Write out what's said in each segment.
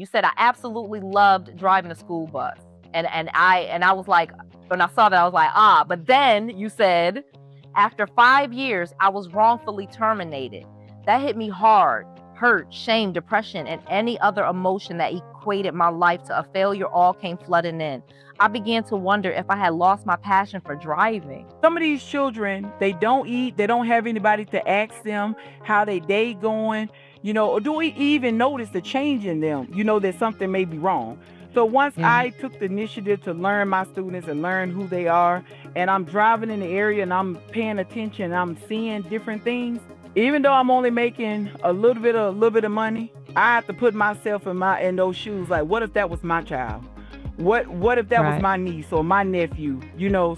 You said I absolutely loved driving a school bus. And I was like, when I saw that, I was like, ah. But then you said, after 5 years, I was wrongfully terminated. That hit me hard. Hurt, shame, depression, and any other emotion that equated my life to a failure all came flooding in. I began to wonder if I had lost my passion for driving. Some of these children, they don't eat, they don't have anybody to ask them how they day going, or do we even notice the change in them, that something may be wrong. So once Yeah. I took the initiative to learn my students and learn who they are, and I'm driving in the area and I'm paying attention, and I'm seeing different things, even though I'm only making a little bit of money, I have to put myself in those shoes. Like, what if that was my child? What if that was Right. my niece or my nephew?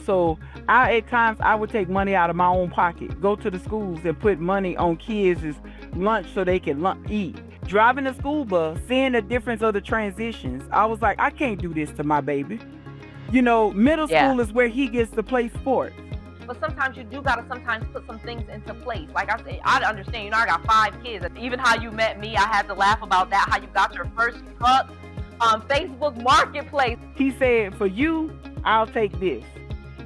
So I at times I would take money out of my own pocket, go to the schools and put money on kids' lunch so they can eat. Driving the school bus, seeing the difference of the transitions, I was like, I can't do this to my baby. Middle Yeah. school is where he gets to play sports. But sometimes you do gotta sometimes put some things into place. Like I said, I understand. I got 5 kids. Even how you met me, I had to laugh about that. How you got your first truck on Facebook Marketplace. He said, for you, I'll take this.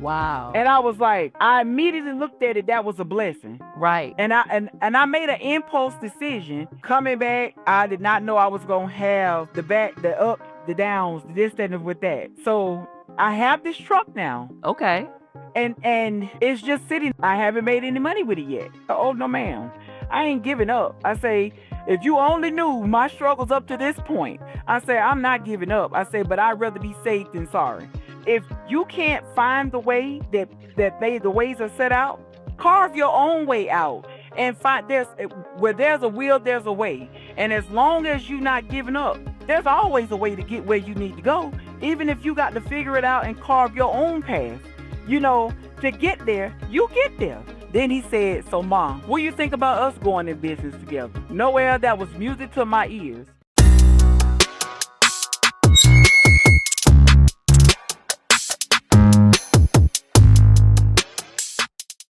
Wow. And I was like, I immediately looked at it, that was a blessing. Right. And I made an impulse decision. Coming back, I did not know I was gonna have the back, the up, the downs, this, that, and with that. So I have this truck now. Okay. And it's just sitting. I haven't made any money with it yet. Oh no, ma'am. I ain't giving up. I say, if you only knew my struggles up to this point, I say I'm not giving up. I say, but I'd rather be safe than sorry. If you can't find the way the ways are set out, carve your own way out and find where there's a will, there's a way. And as long as you're not giving up, there's always a way to get where you need to go. Even if you got to figure it out and carve your own path, to get there, you get there. Then he said, so Mom, what do you think about us going in business together? Noelle, that was music to my ears.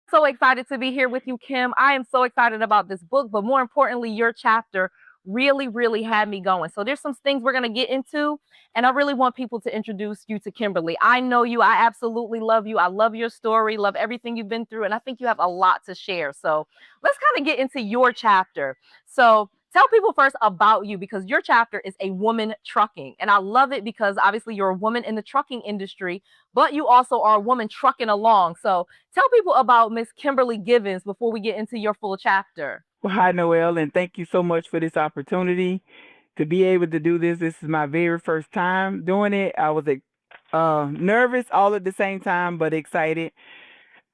So excited to be here with you, Kim. I am so excited about this book, but more importantly, your chapter really, really had me going. So there's some things we're going to get into, and I really want people to introduce you to Kimberly. I know you. I absolutely love you. I love your story, love everything you've been through, and I think you have a lot to share. So let's kind of get into your chapter. So tell people first about you, because your chapter is a woman trucking. And I love it because obviously you're a woman in the trucking industry, but you also are a woman trucking along. So tell people about Miss Kimberly Givens before we get into your full chapter. Well, hi, Noelle, and thank you so much for this opportunity to be able to do this. This is my very first time doing it. I was nervous all at the same time, but excited.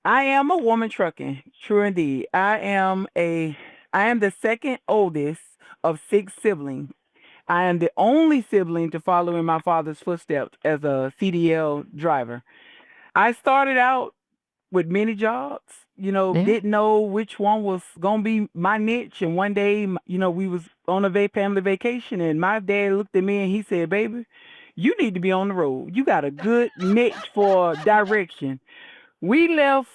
I am a woman trucking, true indeed. I am the second oldest of 6 siblings. I am the only sibling to follow in my father's footsteps as a CDL driver. I started out with many jobs, Yeah. didn't know which one was gonna be my niche. And one day, we was on a family vacation, and my dad looked at me and he said, "Baby, you need to be on the road. You got a good niche for direction." We left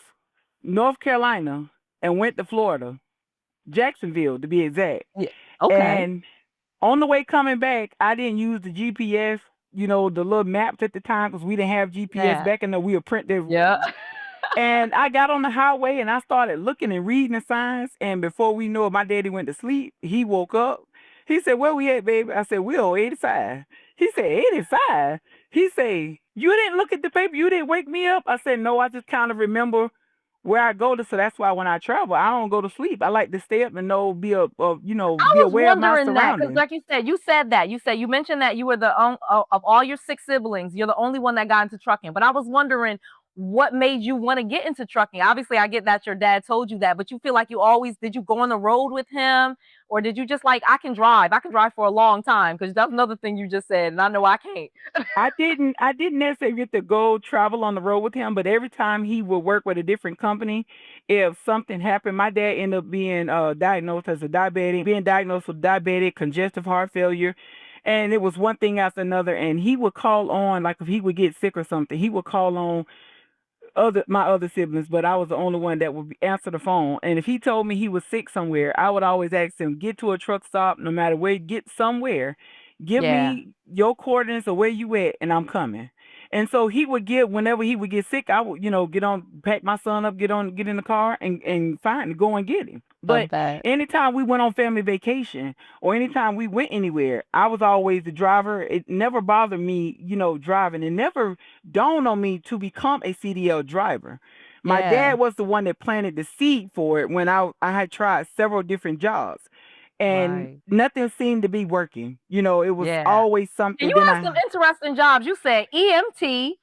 North Carolina and went to Florida, Jacksonville to be exact. Yeah. Okay. And on the way coming back, I didn't use the GPS, the little maps at the time, because we didn't have GPS Yeah. back in the we were print. Yeah. And I got on the highway and I started looking and reading the signs. And before we knew it, my daddy went to sleep. He woke up. He said, "Where we at, baby?" I said, "We on 85." He said, "85?" He said, "You didn't look at the paper? You didn't wake me up?" I said, "No, I just kind of remember where I go to." So that's why when I travel, I don't go to sleep. I like to stay up and be I was aware of my wondering that because, surroundings. like you said that you mentioned that you were of all your 6 siblings, you're the only one that got into trucking. But I was wondering what made you want to get into trucking. Obviously, I get that your dad told you that, but you feel like you always did. You go on the road with him, or did you just like I can drive for a long time? Because that's another thing you just said, and I know I can't. I didn't necessarily get to go travel on the road with him, but every time he would work with a different company, if something happened, my dad ended up being diagnosed as a diabetic, being diagnosed with diabetic, congestive heart failure, and it was one thing after another. And he would call on, like if he would get sick or something, he would call on my other siblings, but I was the only one that would answer the phone. And if he told me he was sick somewhere, I would always ask him, get to a truck stop, no matter where, get somewhere. Give Yeah. me your coordinates of where you at, and I'm coming. And so he would get whenever he would get sick, I would, get on, pack my son up, get in the car, and find go and get him. But Love that. anytime we went on family vacation or anytime we went anywhere, I was always the driver. It never bothered me, driving. It never dawned on me to become a CDL driver. My Yeah. dad was the one that planted the seed for it when I had tried several different jobs and Right. nothing seemed to be working. It was Yeah. always And something. you Then have some interesting jobs. You said EMT,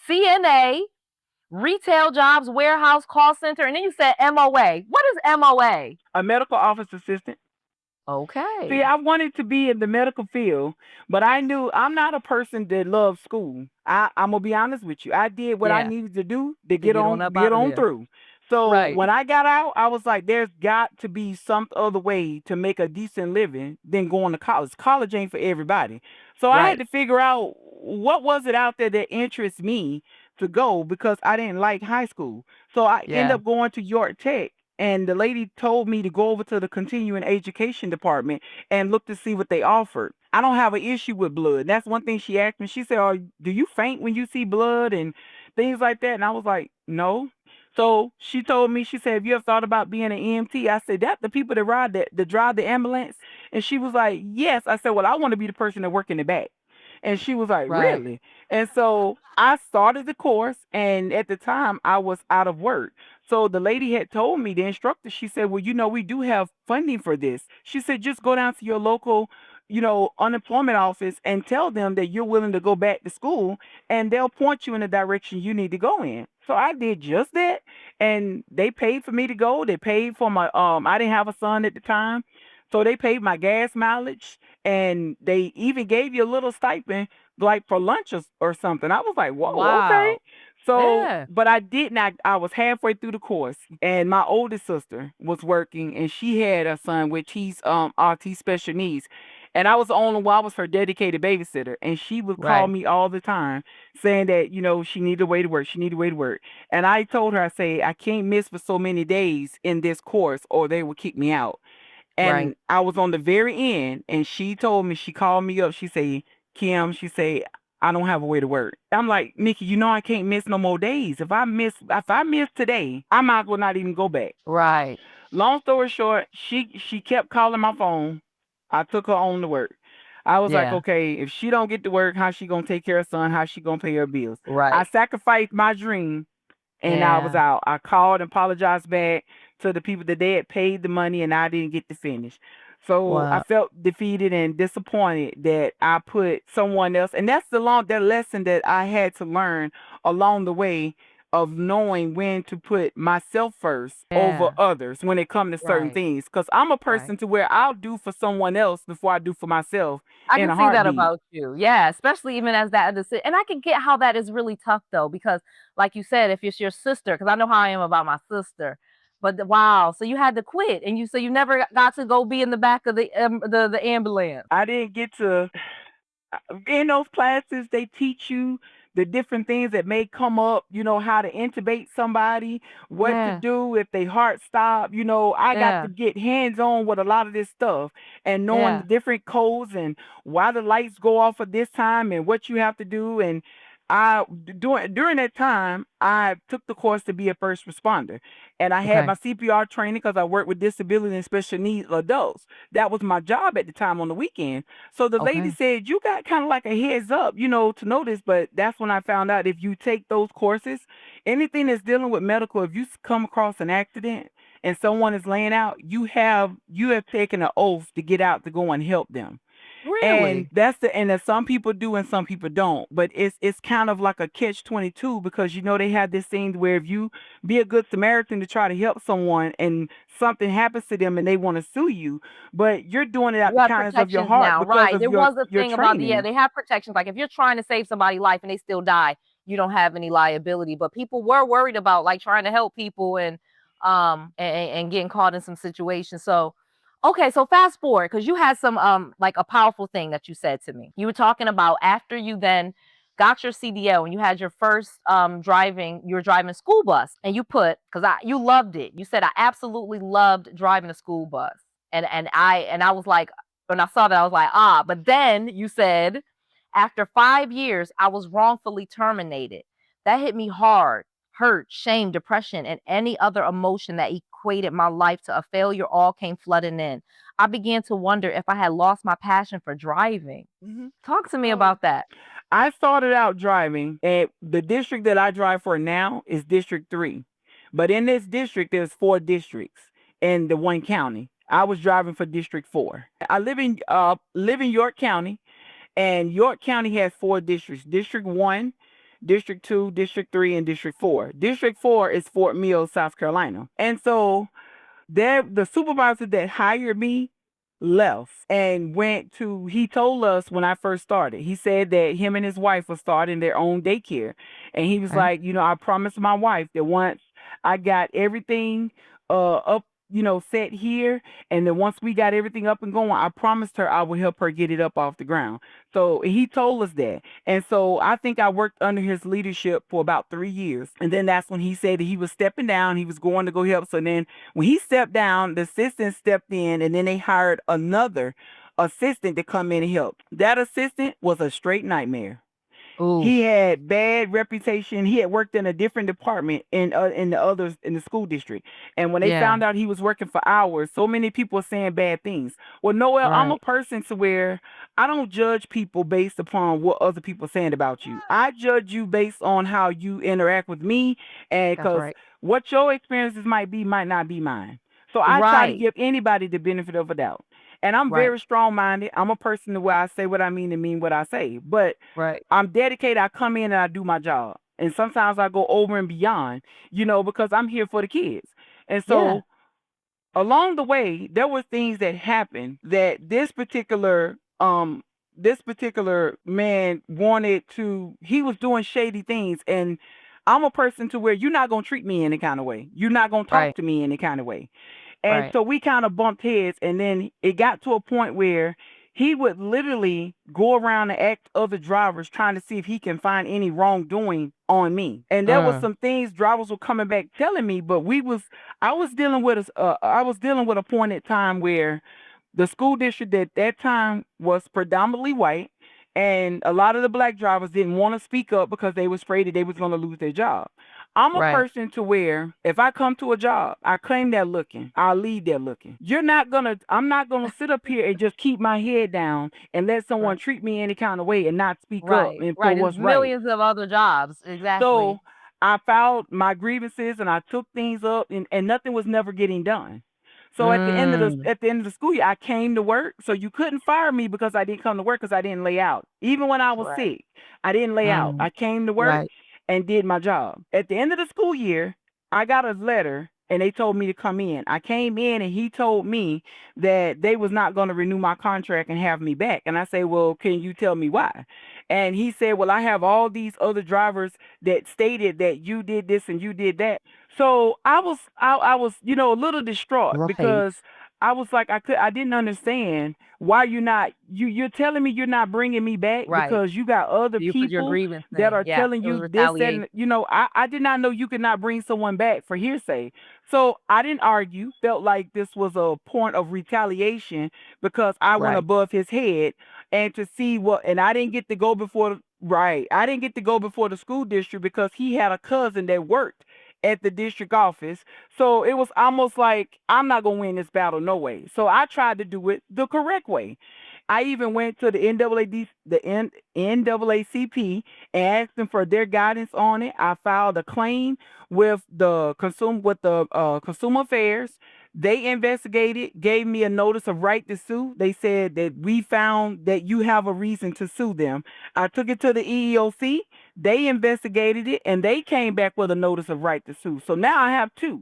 CNA, retail jobs, warehouse, call center, and then you said MOA. What is MOA? a medical office assistant. See, Okay. I wanted to be in the medical field, but I knew I'm not a person that loves school. I'm gonna be honest with you. I did what I Yeah. needed to do to To get on up get out of on there. through. So Right. when I got out, I was like, "There's got to be some other way to make a decent living than going to college. College ain't for everybody." So I had Right. to figure out what was it out there that interests me to go because I didn't like high school. So I ended Yeah. up going to York Tech. And the lady told me to go over to the continuing education department and look to see what they offered. I don't have an issue with blood. That's one thing she asked me. She said, do you faint when you see blood and things like that?" And I was like, "No." So she told me, she said, "Have you ever thought about being an EMT?" I said, "That the people that drive the ambulance?" And she was like, "Yes." I said, "Well, I want to be the person that work in the back." And she was like, Right. "Really?" And so I started the course, and at the time I was out of work. So the lady had told me, the instructor, she said, "Well, we do have funding for this." She said, "Just go down to your local, unemployment office and tell them that you're willing to go back to school, and they'll point you in the direction you need to go in." So I did just that, and they paid for me to go. They paid for my I didn't have a son at the time. So they paid my gas mileage, and they even gave you a little stipend like for lunch or something. I was like, "Whoa, okay." Wow. So, Yeah. but I did not. I was halfway through the course, and my oldest sister was working, and she had a son, which he's autistic special needs, and I was the only one. I was her dedicated babysitter, and she would call Right. me all the time, saying that she needed a way to work. She needed a way to work, and I told her, I say, "I can't miss for so many days in this course, or they will kick me out." Right. And I was on the very end, and she told me, she called me up. She say, "Kim," she say, "I don't have a way to work." I'm like, "Nikki, I can't miss no more days. If I miss today, I might as well not even go back." Right. Long story short, she kept calling my phone. I took her on to work. I was like, Yeah. "Okay, if she don't get to work, how she gonna take care of son? How she gonna pay her bills?" I Right. sacrificed my dream, and I was Yeah. out. I called and apologized back to the people that they had paid the money, and I didn't get to finish. So I Wow. felt defeated and disappointed that I put someone else, and that's that lesson that I had to learn along the way of knowing when to put myself first over Yeah. others when it comes to certain Right. things. Because I'm a Right. person to where I'll do for someone else before I do for myself I in can a see that heartbeat. about you. Yeah, especially even as that and I can get how that is really tough though, because like you said, if it's your sister, because I know how I am about my sister. But wow, so you had to quit, and you never got to go be in the back of the ambulance. I didn't get to in those classes they teach you the different things that may come up, how to intubate somebody, what to Yeah, do if they heart stop. I got to yeah, get hands on with a lot of this stuff and knowing the yeah. different codes and why the lights go off at this time and what you have to do. And I during that time I took the course to be a first responder, and I had Okay, my CPR training because I work with disability and special needs adults. That was my job at the time on the weekend. So the lady okay. said, "You got kind of like a heads up, to know this." But that's when I found out if you take those courses, anything that's dealing with medical, if you come across an accident and someone is laying out, you have taken an oath to get out to go and help them. And Really? that some people do and some people don't. But it's kind of like a catch-22 because they have this thing where if you be a good Samaritan to try to help someone and something happens to them and they want to sue you, but you're doing it out You the have kindness of your protections heart now, because right? of There your was a your thing about training. they have protections. Like if you're trying to save somebody's life and they still die, you don't have any liability. But people were worried about like trying to help people and getting caught in some situations. So okay, so fast forward because you had some like a powerful thing that you said to me. You were talking about after you then got your CDL and you had your first you were driving a school bus and you put because you loved it. You said I absolutely loved driving a school bus. And I was like, When I saw that, I was like, ah. But then you said, after 5 years, I was wrongfully terminated. That hit me hard. Hurt, shame, depression, and any other emotion that equated my life to a failure all came flooding in. I began to wonder if I had lost my passion for driving. Hmm. Talk to me So about that. I started out driving, and the district that I drive for now is District 3. But in this district, there's four districts in the one county. I was driving for District 4. I live in York County, and York County has four districts: District 1, District 2, District 3, and District 4. District 4 is Fort Mill, South Carolina. And so there, the supervisor that hired me left and went to, he told us when I first started, he said that him and his wife were starting their own daycare. And he was Okay. like, I promised my wife that once I got everything up, set here, and then once we got everything up and going, I promised her I would help her get it up off the ground. So he told us that. And so I think I worked under his leadership for about 3 years. And then that's when he said that he was stepping down, he was going to go help. So then when he stepped down, the assistant stepped in, and then they hired another assistant to come in and help. That assistant was a straight nightmare. He Oof. had bad reputation. He had worked in a different department in the others in the school district. And when they Yeah. found out he was working for hours, so many people were saying bad things. Well, Noel, I'm a Right. person to where I don't judge people based upon what other people are saying about you. I judge you based on how you interact with me, and That's because right. what your experiences might be might not be mine. So I try to Right. give anybody the benefit of a doubt. And I'm Right. very strong minded. I'm a person to where I say what I mean and mean what I say. But Right. I'm dedicated. I come in and I do my job. And sometimes I go over and beyond, because I'm here for the kids. And Yeah. so along the way, there were things that happened that this particular man wanted to, he was doing shady things. And I'm a person to where you're not gonna treat me any kind of way. You're not gonna talk Right. to me any kind of way. And Right. so we kind of bumped heads, and then it got to a point where he would literally go around and ask other drivers trying to see if he can find any wrongdoing on me. And there was Mm. some things drivers were coming back telling me, but I was dealing with a point at time where the school district at that time was predominantly white, and a lot of the black drivers didn't want to speak up because they was afraid that they was going to lose their job. I'm a Right. person to where if I come to a job, I claim that looking, I'll leave there looking. I'm not gonna sit up here and just keep my head down and let someone Right. treat me any kind of way and not speak up Right. and for Right. There's what's right. millions of other jobs. Exactly. So I filed my grievances and I took things up, and nothing was never getting done. So Mm. at the end of the school year, I came to work. So you couldn't fire me because I didn't come to work because I didn't lay out. Even when I was Right. sick, I didn't lay out. Mm. I came to work Right. and did my job. At the end of the school year, I got a letter and they told me to come in. I came in and he told me that they was not going to renew my contract and have me back. And I say, "Well, can you tell me why?" And he said, "Well, I have all these other drivers that stated that you did this and you did that." So I was a little distraught Right. because I was like I didn't understand why you're telling me you're not bringing me back Right. because you got other You put your people grievance that in. are Yeah. telling It was you this, that, retaliation. and I did not know you could not bring someone back for hearsay. So I didn't argue, felt like this was a point of retaliation because I went Right. above his head and to see what, and I didn't get to go before, right. I didn't get to go before the school district because he had a cousin that worked at the district office. So it was almost like I'm not gonna win this battle no way. So I tried to do it the correct way. I even went to the NAACP and asked them for their guidance on it. I filed a claim with the consumer affairs. They investigated, gave me a notice of right to sue. They said that we found that you have a reason to sue them. I took it to the EEOC. They investigated it and they came back with a notice of right to sue. So now I have two.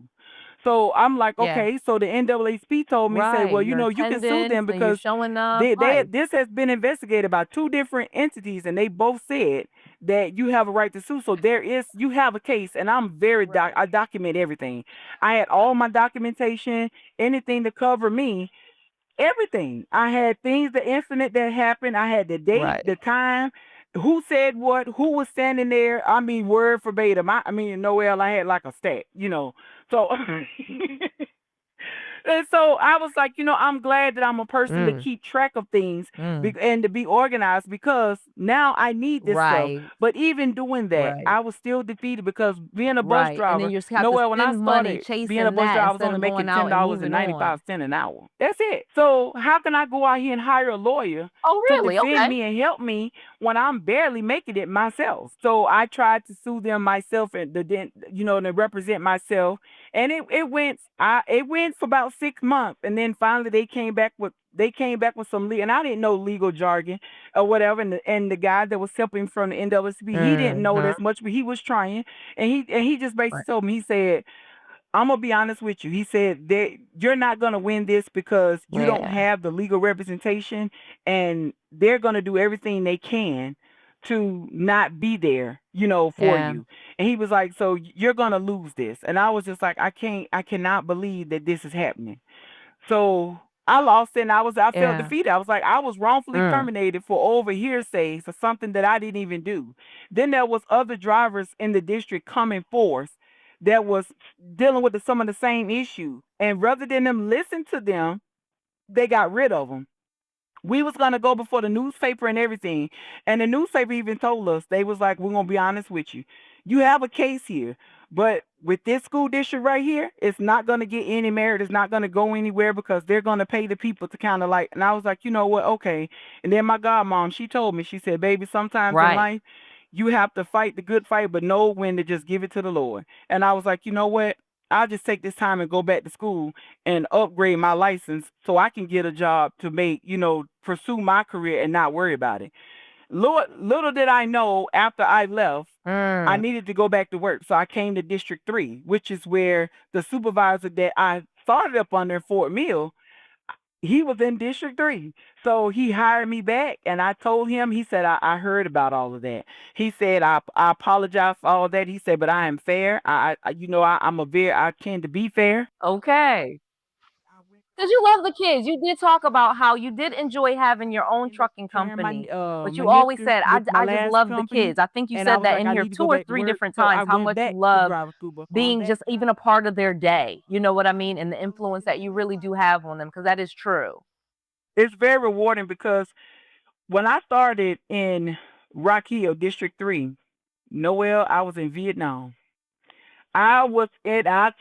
So I'm like, Yeah. okay. So the NAACP told me, say, Right. well, Your you can sue attendance them and you're because showing up. they Right. this has been investigated by two different entities, and they both said that you have a right to sue. So you have a case, and Right. I document everything. I had all my documentation, anything to cover me, everything. I had things, the incident that happened. I had the date, Right. the time, who said what, who was standing there. I mean, word verbatim. I mean, Noel, I had like a stat. So And so I was like, I'm glad that I'm a person to Mm, keep track of things mm. and to be organized because now I need this stuff. Right, But even doing that, right, I was still defeated because being a bus right. And then driver, you just have to Noel, when I spend money started being a chasing bus that driver, I was instead only of making going ten out and dollars and moving ninety on. five cents an hour. That's it. So how can I go out here and hire a lawyer Oh, to really? defend Okay. me and help me when I'm barely making it myself? So I tried to sue them myself and to represent myself, and it went for about 6 months, and then finally they came back with some legal, and I didn't know legal jargon or whatever, and the guy that was helping from the NAACP, he didn't know it Mhm. as much, but he was trying, and he just basically Right. told me, he said, I'm gonna be honest with you. He said that you're not gonna win this because you don't Yeah. have the legal representation, and they're gonna do everything they can to not be there, for Yeah. you. And he was like, so you're gonna lose this. And I was just like, I cannot believe that this is happening. So I lost it, and I felt Yeah. defeated. I was like, I was wrongfully Mm. terminated for over hearsay for something that I didn't even do. Then there was other drivers in the district coming forth that was dealing with some of the same issues. And rather than them listen to them, they got rid of them. We was gonna go before the newspaper and everything, and the newspaper even told us, they was like, we're gonna be honest with you, you have a case here, but with this school district right here, it's not gonna get any merit, it's not gonna go anywhere because they're gonna pay the people to kind of like. And I was like, you know what, okay. And then my godmom, she told me, she said, baby, sometimes in Right. life you have to fight the good fight, but know when to just give it to the Lord. And I was like, you know what, I'll just take this time and go back to school and upgrade my license so I can get a job to pursue my career and not worry about it. Little did I know, after I left, I Mm. needed to go back to work. So I came to District 3, which is where the supervisor that I started up under in Fort Mill, he was in District 3. So he hired me back, and I told him, he said, I heard about all of that. He said, I apologize for all that. He said, but I am fair. I tend to be fair. Okay. I went Because you love the kids. You did talk about how you did enjoy having your and own ended up trucking sharing my company, but my you always nippers said, with my I just last love the company, kids. I think you and I said was that like, in I here need to 2 go or back to 3 work. different So I times, how went much you back to love driver school. But on being that just even job, a part of their day. You know what I mean? And the I influence really that you really enjoyed do it. have on them, because that is true. It's very rewarding because when I started in Rock Hill, District 3, Noel, I was in Vietnam. I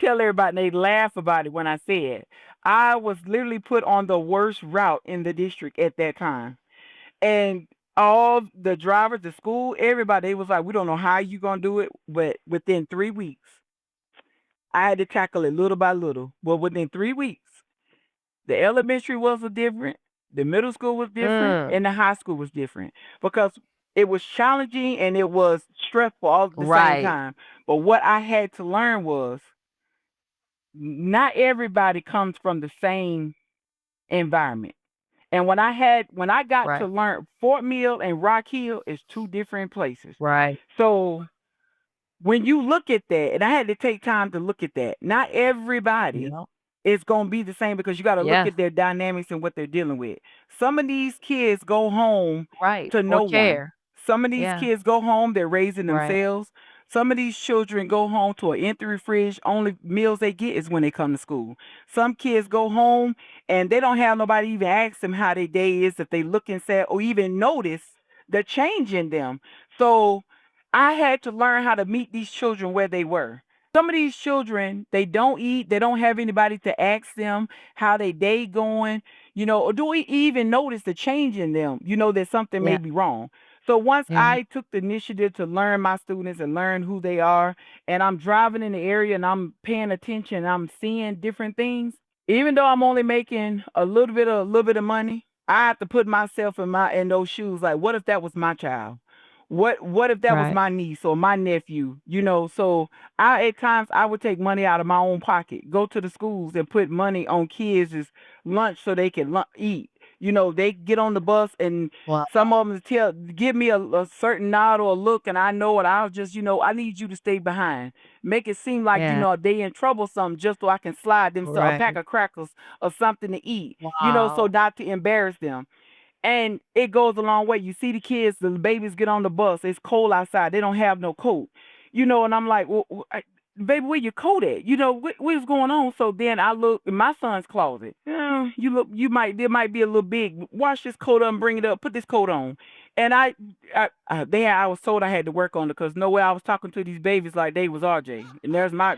tell everybody, and they laugh about it when I say it. I was literally put on the worst route in the district at that time. And all the drivers, the school, everybody, they was like, we don't know how you gonna do it, but within 3 weeks, I had to tackle it little by little. But within 3 weeks, the elementary was different, the middle school was different, Mm. and the high school was different because it was challenging and it was stressful all at the same Right. time. But what I had to learn was not everybody comes from the same environment. And when I got to Right. learn, Fort Mill and Rock Hill is two different places. Right. So when you look at that, and I had to take time to look at that, not everybody Yeah. is going to be the same because you got to look Yes. at their dynamics and what they're dealing with. Some of these kids go home Right. to Or no one. care. Some of these Yeah. kids go home, they're raising Right. themselves. Some of these children go home to an empty fridge. Only meals they get is when they come to school. Some kids go home and they don't have nobody even ask them how their day is, if they look and say, or even notice the change in them. So I had to learn how to meet these children where they were. Some of these children, they don't eat, they don't have anybody to ask them how they day going, or do we even notice the change in them, that something may Yeah. be wrong. So once Yeah. I took the initiative to learn my students and learn who they are, and I'm driving in the area and I'm paying attention, I'm seeing different things. Even though I'm only making a little bit of money, I have to put myself in those shoes. Like, what if that was my child? What if that was Right. my niece or my nephew? So I at times I would take money out of my own pocket, go to the schools and put money on kids' lunch so they can eat. They get on the bus and Well, some of them give me a certain nod or a look, and I know it. I'll just, I need you to stay behind. Make it seem like, yeah. they in trouble something just so I can slide them a pack Right. of crackers or something to eat, so Wow. not to embarrass them. And it goes a long way. You see the kids, the babies get on the bus. It's cold outside. They don't have no coat. And I'm like, well, baby, where your coat at? What's going on? So then I look in my son's closet. There might be a little big. Wash this coat up and bring it up. Put this coat on. And I was told I had to work on it because no way I was talking to these babies like they was RJ. And there's my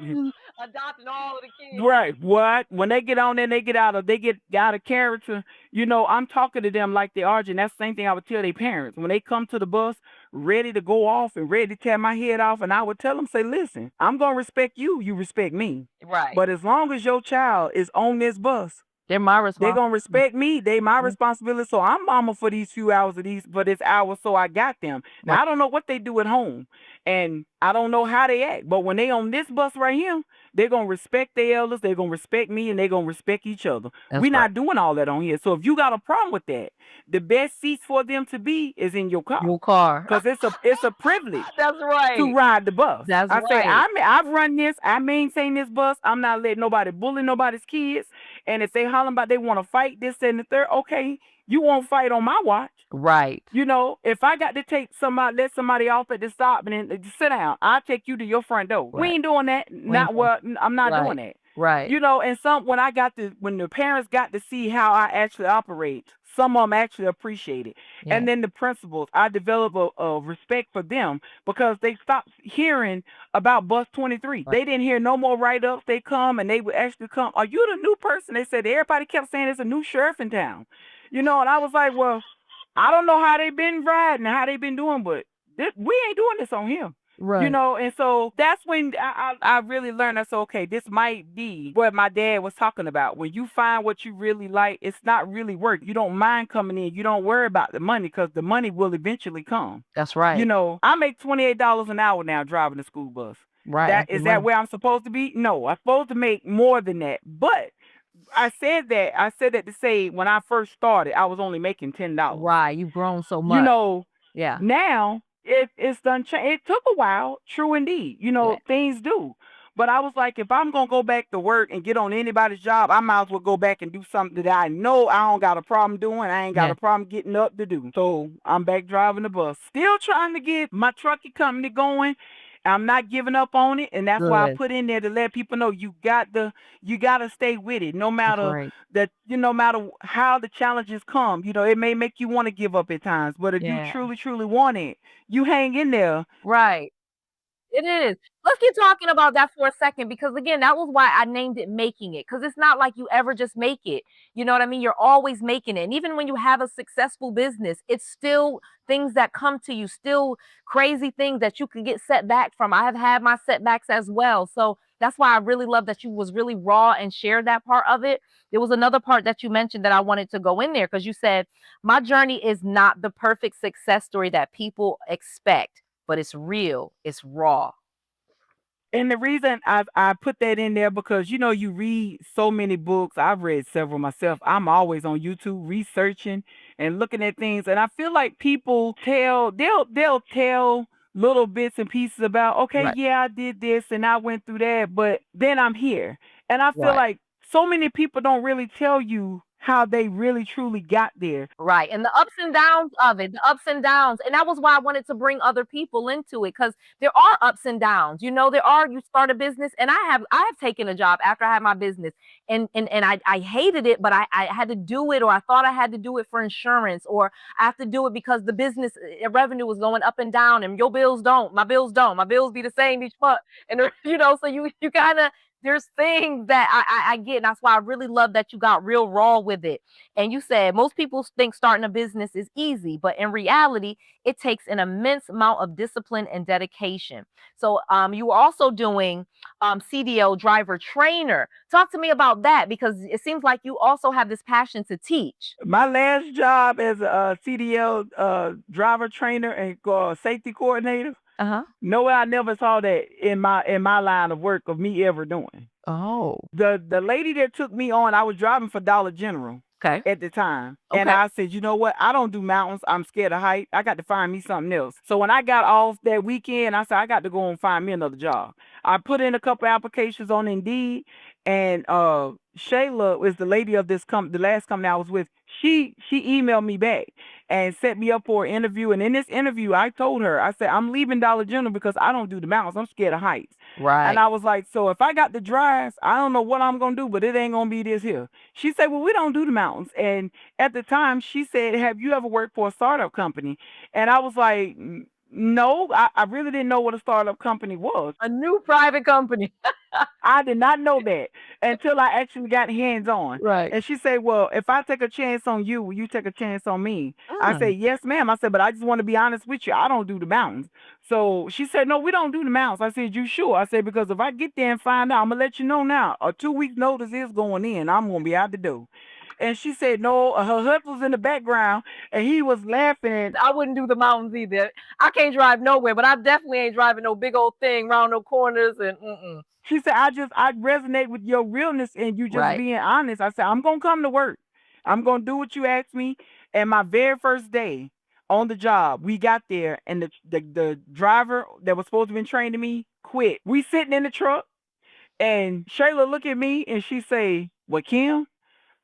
Adopting all of the kids. right. What? When they get on there, they get out of character. I'm talking to them like they are, and that's the same thing I would tell their parents. When they come to the bus, ready to go off and ready to tear my head off, and I would tell them, say, listen, I'm gonna respect you, you respect me. Right. But as long as your child is on this bus, They're my they gonna responsibility. respect me. They my responsibility. So I'm mama for these few hours for this hour. So I got them. Right. Now I don't know what they do at home, and I don't know how they act. But when they on this bus right here, they're gonna respect their elders. They're gonna respect me, and they're gonna respect each other. That's We're right. not doing all that on here. So if you got a problem with that, the best seats for them to be is in your car, Your car. cause it's a privilege That's to right. ride the bus. That's I say right. I've run this. I maintain this bus. I'm not letting nobody bully nobody's kids. And if they hollering about they want to fight this and the third, okay, you won't fight on my watch. Right. If I got to let somebody off at the stop and then sit down, I'll take you to your front door. We Right. ain't doing that. We ain't Not doing- well. I'm not Right. doing that. Right. And when the parents got to see how I actually operate, some of them actually appreciate it. Yeah. And then the principals, I develop a respect for them because they stopped hearing about Bus 23. Right. They didn't hear no more write-ups. They come and they would actually come. Are you the new person? They said everybody kept saying there's a new sheriff in town. And I was like, well, I don't know how they been riding and how they been doing, but we ain't doing this on here. Right. And so that's when I really learned. That's okay. This might be what my dad was talking about. When you find what you really like, it's not really work. You don't mind coming in. You don't worry about the money because the money will eventually come. That's right. I make $28 an hour now driving the school bus. Right. That That's is the that money. where I'm supposed to be? No, I'm supposed to make more than that. But I said that to say when I first started, I was only making $10. Right. You've grown so You much. know, Yeah. now it's done it took a while, true indeed. Yeah. Things do. But I was like, if I'm gonna go back to work and get on anybody's job, I might as well go back and do something that I know I don't got a problem doing. I ain't got Yeah. a problem getting up to do. So I'm back driving the bus. Still trying to get my trucking company going. I'm not giving up on it, and that's why I Good. put in there to let people know you gotta stay with it, no That's matter right. no matter how the challenges come. It may make you want to give up at times, but if you Yeah. truly, truly want it, you hang in there. Right. It is. Let's keep talking about that for a second because again, that was why I named it making it because it's not like you ever just make it. You know what I mean? You're always making it. And even when you have a successful business, it's still things that come to you, still crazy things that you can get set back from. I have had my setbacks as well. So that's why I really love that you was really raw and shared that part of it. There was another part that you mentioned that I wanted to go in there because you said my journey is not the perfect success story that people expect, but it's real, it's raw. And the reason I put that in there because you read so many books. I've read several myself. I'm always on YouTube researching and looking at things, and I feel like people they'll tell little bits and pieces about, okay, Right, yeah, I did this and I went through that, but then I'm here, and I feel right. like so many people don't really tell you how they really truly got there. Right, and the ups and downs of it, the ups and downs, and that was why I wanted to bring other people into it, because there are ups and downs, there are you start a business, and I have taken a job after I had my business, and I hated it, but I had to do it, or I thought I had to do it for insurance, or I have to do it because the business revenue was going up and down, and your bills don't, my bills be the same each month, and so you kind of there's things that I get, and that's why I really love that you got real raw with it. And you said most people think starting a business is easy, but in reality, it takes an immense amount of discipline and dedication. So you were also doing CDL driver trainer. Talk to me about that because it seems like you also have this passion to teach. My last job as a CDL driver trainer and safety coordinator. Uh-huh. No way I never saw that in my line of work of me ever doing. Oh, The lady that took me on, I was driving for Dollar General okay. at the time. And Okay. I said, you know what? I don't do mountains. I'm scared of height. I got to find me something else. So when I got off that weekend, I said, I got to go and find me another job. I put in a couple applications on Indeed, and Shayla was the lady of this the last company I was with. She emailed me back, and set me up for an interview. And in this interview, I told her, I said, I'm leaving Dollar General because I don't do the mountains. I'm scared of heights. And Right. I was like, so if I got the drive, I don't know what I'm gonna do, but it ain't gonna be this here. She said, well, we don't do the mountains. And at the time, she said, have you ever worked for a startup company? And I was like, no, I really didn't know what a startup company was. A new private company. I did not know that until I actually got hands on. Right. And she said, well, if I take a chance on you, will you take a chance on me? I said, Mm. yes, ma'am. I said, but I just want to be honest with you. I don't do the mountains. So she said, no, we don't do the mountains. I said, you sure? I said, because if I get there and find out, I'm going to let you know now. A 2 week notice is going in. I'm going to be out the door. And she said, no, her husband was in the background and he was laughing. I wouldn't do the mountains either. I can't drive nowhere, but I definitely ain't driving no big old thing round no corners and She said, I resonate with your realness and you just right. being honest. I said, I'm gonna come to work. I'm gonna do what you asked me. And my very first day on the job, we got there and the driver that was supposed to be training me quit. We sitting in the truck and Shayla look at me and she say, well, Kim,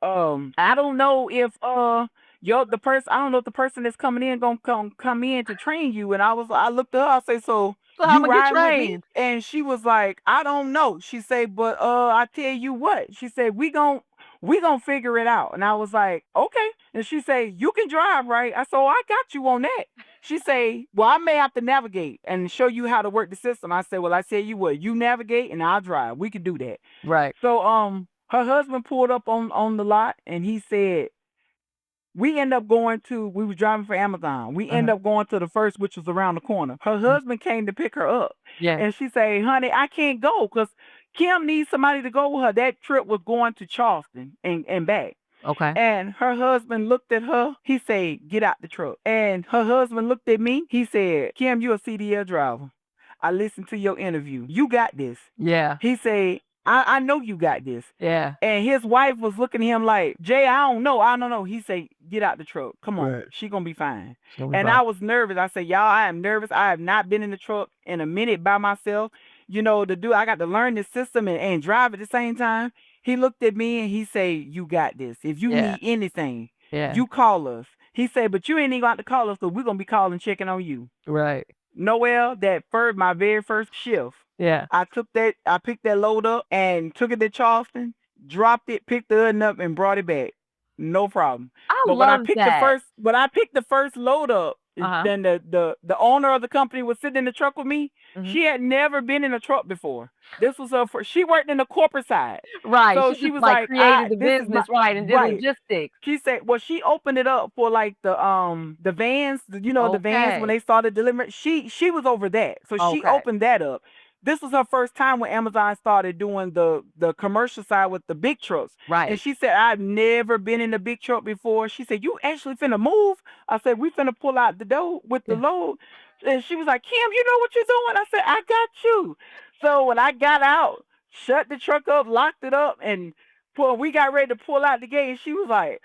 I don't know if the person, I don't know if the person that's coming in gonna come in to train you. And I looked at her, I say, so So how I'm you gonna get riding with me? trained? And she was like, I don't know. She said, but I tell you what, she said, we gonna figure it out. And I was like, okay. And she said, you can drive, right? I said, oh, I got you on that. She say, well, I may have to navigate and show you how to work the system. I said, well, I tell you what, you navigate and I'll drive. We can do that. Right. So her husband pulled up on the lot and he said, we was driving for Amazon. We end Uh-huh. up going to the first, which was around the corner. Her Mm. husband came to pick her up. Yeah. And she said, honey, I can't go because Kim needs somebody to go with her. That trip was going to Charleston and back. Okay. And her husband looked at her. He said, get out the truck. And her husband looked at me. He said, Kim, you a CDL driver. I listened to your interview. You got this. Yeah. He said, I know you got this. Yeah. And his wife was looking at him like, Jay, I don't know. I don't know. He said, get out the truck. Come on. Right. She gonna be fine. It's gonna be And fine. I was nervous. I said, y'all, I am nervous. I have not been in the truck in a minute by myself. I got to learn this system and drive at the same time. He looked at me and he said, you got this. If you Yeah. need anything, Yeah. you call us. He said, but you ain't even got to call us because we're gonna be calling checking on you. Right. Noelle, my very first shift, Yeah. I picked that load up and took it to Charleston, dropped it, picked the other up, and brought it back. No problem. I But love that. when I picked the first load up, Uh-huh. then the owner of the company was sitting in the truck with me. Mhm. She had never been in a truck before. This was her first. She worked in the corporate side, Right. so She she just was like like, created the this is my business, right, and did right." logistics. She said, well, she opened it up for like the vans, the vans when Okay. they started delivering. She was over that. So she Okay. opened that up. This was her first time when Amazon started doing the commercial side with the big trucks. And Right. she said, I've never been in a big truck before. She said, you actually finna move? I said, we finna pull out the door with the Yeah. load. And she was like, Kim, you know what you're doing? I said, I got you. So when I got out, shut the truck up, locked it up, and we got ready to pull out the gate, and she was like,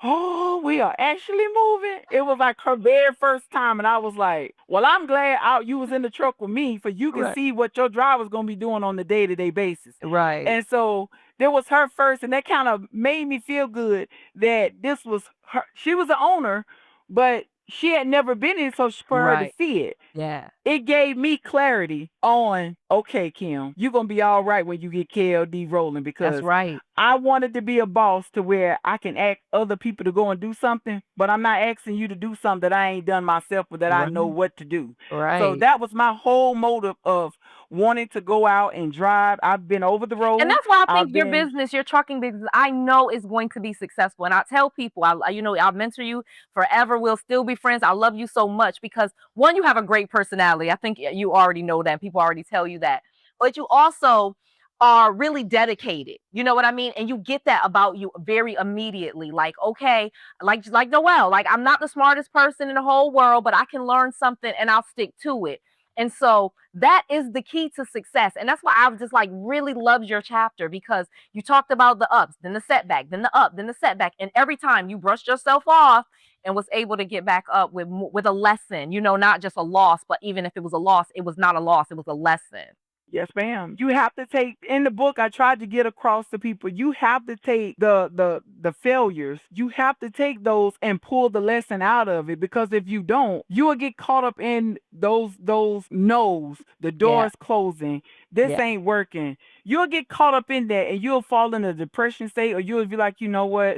oh, we are actually moving. It was like her very first time, and I was like, well, I'm glad you was in the truck with me, for you can Right. see what your driver's gonna be doing on the day-to-day basis. Right. And so there was her first, and that kind of made me feel good that this was her. She was the owner, but she had never been in, so for her to Right. see it, Yeah. it gave me clarity on, okay, Kim, you're gonna be all right when you get KLD rolling, That's because right. I wanted to be a boss to where I can ask other people to go and do something, but I'm not asking you to do something that I ain't done myself or that I know Right. what to do. So Right. that was my whole motive of wanting to go out and drive. I've been over the And road. that's why I think I've your been business, your trucking business, I know is going to be successful. And I tell people, I'll mentor you forever. We'll still be friends. I love you so much because one, you have a great personality. I think you already know that. People already tell you that. But you also are really dedicated. You know what I mean? And you get that about you very immediately. Like, okay, like Noelle, like I'm not the smartest person in the whole world, but I can learn something and I'll stick to it. And so that is the key to success. And that's why I've just like really loved your chapter because you talked about the ups, then the setback, then the up, then the setback. And every time you brushed yourself off and was able to get back up with a lesson, not just a loss, but even if it was a loss, it was not a loss, it was a lesson. Yes, ma'am. You have to take in the book. I tried to get across to people. You have to take the failures. You have to take those and pull the lesson out of it. Because if you don't, you will get caught up in those no's. The Yeah. doors closing. This Yeah. ain't working. You'll get caught up in that, and you'll fall in a depression state, or you'll be like, you know what,